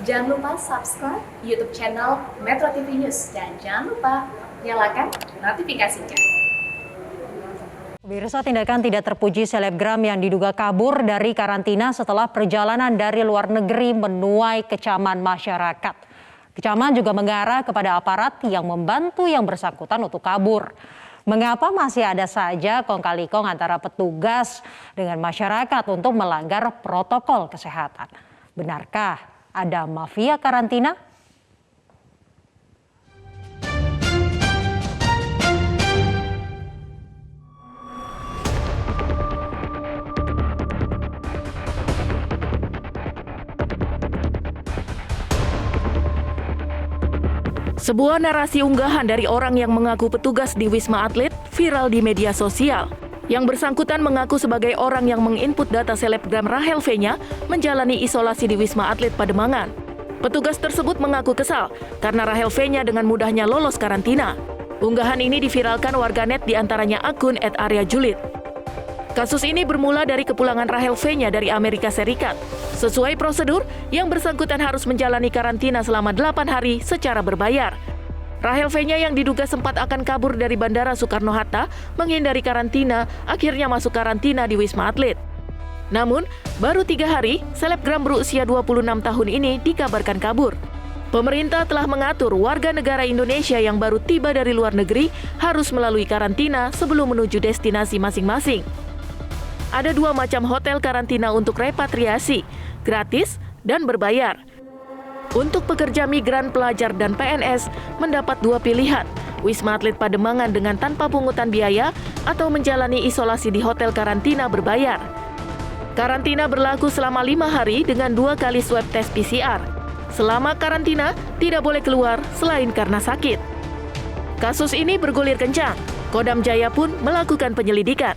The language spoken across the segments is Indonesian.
Jangan lupa subscribe YouTube channel Metro TV News dan jangan lupa nyalakan notifikasinya. Pemirsa, tindakan tidak terpuji selebgram yang diduga kabur dari karantina setelah perjalanan dari luar negeri menuai kecaman masyarakat. Kecaman juga mengarah kepada aparat yang membantu yang bersangkutan untuk kabur. Mengapa masih ada saja kong-kali-kong antara petugas dengan masyarakat untuk melanggar protokol kesehatan? Benarkah ada mafia karantina? Sebuah narasi unggahan dari orang yang mengaku petugas di Wisma Atlet viral di media sosial. Yang bersangkutan mengaku sebagai orang yang menginput data selebgram Rachel V-nya menjalani isolasi di Wisma Atlet Pademangan. Petugas tersebut mengaku kesal karena Rachel V-nya dengan mudahnya lolos karantina. Unggahan ini diviralkan warganet diantaranya akun @aryajulit. Kasus ini bermula dari kepulangan Rachel V-nya dari Amerika Serikat. Sesuai prosedur, yang bersangkutan harus menjalani karantina selama 8 hari secara berbayar. Rachel V-nya yang diduga sempat akan kabur dari Bandara Soekarno-Hatta menghindari karantina, akhirnya masuk karantina di Wisma Atlet. Namun, baru 3 hari, selebgram berusia 26 tahun ini dikabarkan kabur. Pemerintah telah mengatur warga negara Indonesia yang baru tiba dari luar negeri harus melalui karantina sebelum menuju destinasi masing-masing. Ada 2 macam hotel karantina untuk repatriasi, gratis dan berbayar. Untuk pekerja migran, pelajar, dan PNS mendapat 2 pilihan, Wisma Atlet Pademangan dengan tanpa pungutan biaya atau menjalani isolasi di hotel karantina berbayar. Karantina berlaku selama 5 hari dengan 2 kali swab tes PCR. Selama karantina, tidak boleh keluar selain karena sakit. Kasus ini bergulir kencang, Kodam Jaya pun melakukan penyelidikan.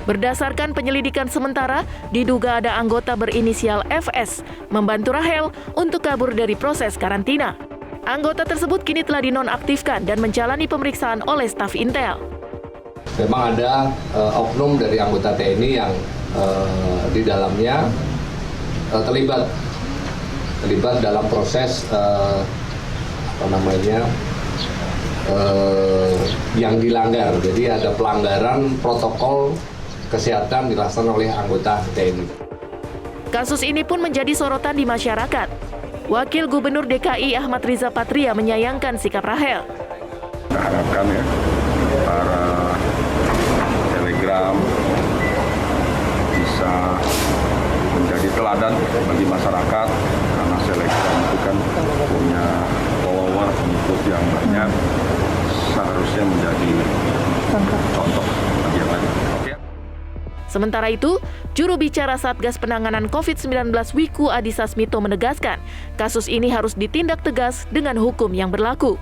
Berdasarkan penyelidikan sementara, diduga ada anggota berinisial FS membantu Rachel untuk kabur dari proses karantina. Anggota tersebut kini telah dinonaktifkan dan menjalani pemeriksaan oleh staf Intel. Memang ada oknum dari anggota TNI yang di dalamnya terlibat dalam proses yang dilanggar. Jadi ada pelanggaran protokol kesehatan dilaksanakan oleh anggota TNI. Kasus ini pun menjadi sorotan di masyarakat. Wakil Gubernur DKI Ahmad Riza Patria menyayangkan sikap Rachel. Kita harapkan ya, para telegram bisa menjadi teladan bagi masyarakat, karena telegram itu kan punya follower, pengikut yang banyak, seharusnya menjadi contoh bagi yang lain. Sementara itu, juru bicara Satgas Penanganan COVID-19 Wiku Adhisa Smito menegaskan, kasus ini harus ditindak tegas dengan hukum yang berlaku.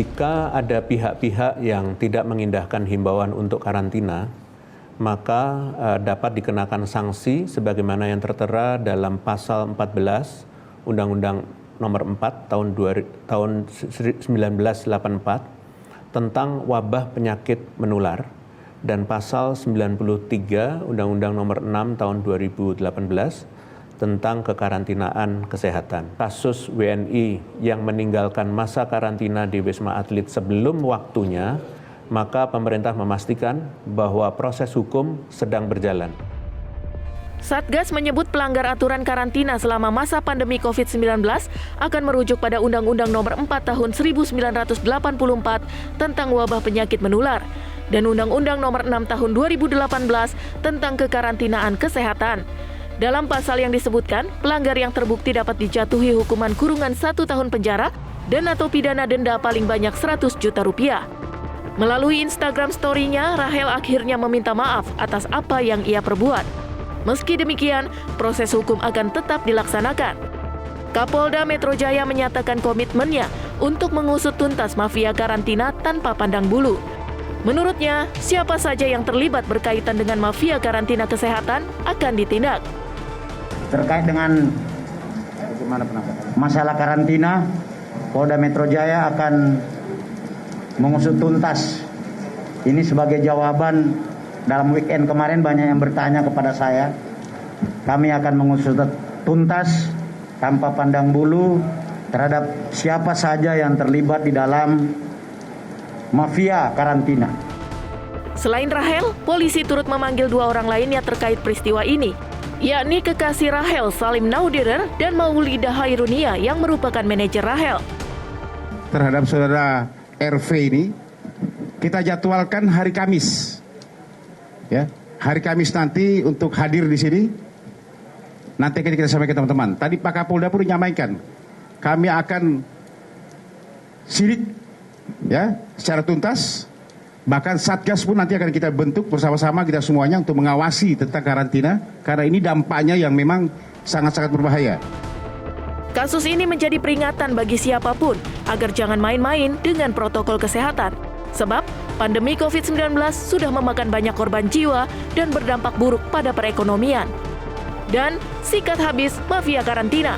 Jika ada pihak-pihak yang tidak mengindahkan himbauan untuk karantina, maka dapat dikenakan sanksi sebagaimana yang tertera dalam pasal 14 Undang-Undang Nomor 4 tahun 1984 tentang wabah penyakit menular, dan pasal 93 Undang-Undang Nomor 6 tahun 2018 tentang kekarantinaan kesehatan. Kasus WNI yang meninggalkan masa karantina di Wisma Atlet sebelum waktunya, maka pemerintah memastikan bahwa proses hukum sedang berjalan. Satgas menyebut pelanggar aturan karantina selama masa pandemi COVID-19 akan merujuk pada Undang-Undang Nomor 4 Tahun 1984 tentang wabah penyakit menular dan Undang-Undang Nomor 6 Tahun 2018 tentang kekarantinaan kesehatan. Dalam pasal yang disebutkan, pelanggar yang terbukti dapat dijatuhi hukuman kurungan 1 tahun penjara dan atau pidana denda paling banyak 100 juta rupiah. Melalui Instagram story-nya, Rachel akhirnya meminta maaf atas apa yang ia perbuat. Meski demikian, proses hukum akan tetap dilaksanakan. Kapolda Metro Jaya menyatakan komitmennya untuk mengusut tuntas mafia karantina tanpa pandang bulu. Menurutnya, siapa saja yang terlibat berkaitan dengan mafia karantina kesehatan akan ditindak. Terkait dengan masalah karantina, Polda Metro Jaya akan mengusut tuntas. Ini sebagai jawaban, dalam weekend kemarin banyak yang bertanya kepada saya. Kami akan mengusut tuntas tanpa pandang bulu terhadap siapa saja yang terlibat di dalam mafia karantina. Selain Rahel, polisi turut memanggil 2 orang lainnya terkait peristiwa ini, yakni kekasih Rahel Salim Naudirer dan Maulidah Hairunia yang merupakan manajer Rahel. Terhadap saudara RV ini, kita jadwalkan hari Kamis. Ya, hari Kamis nanti untuk hadir di sini. Nanti kita sampaikan teman-teman. Tadi Pak Kapolda pun menyampaikan, kami akan sidik ya secara tuntas. Bahkan Satgas pun nanti akan kita bentuk bersama-sama kita semuanya untuk mengawasi tentang karantina, karena ini dampaknya yang memang sangat-sangat berbahaya. Kasus ini menjadi peringatan bagi siapapun agar jangan main-main dengan protokol kesehatan. Sebab pandemi COVID-19 sudah memakan banyak korban jiwa dan berdampak buruk pada perekonomian. Dan sikat habis mafia karantina.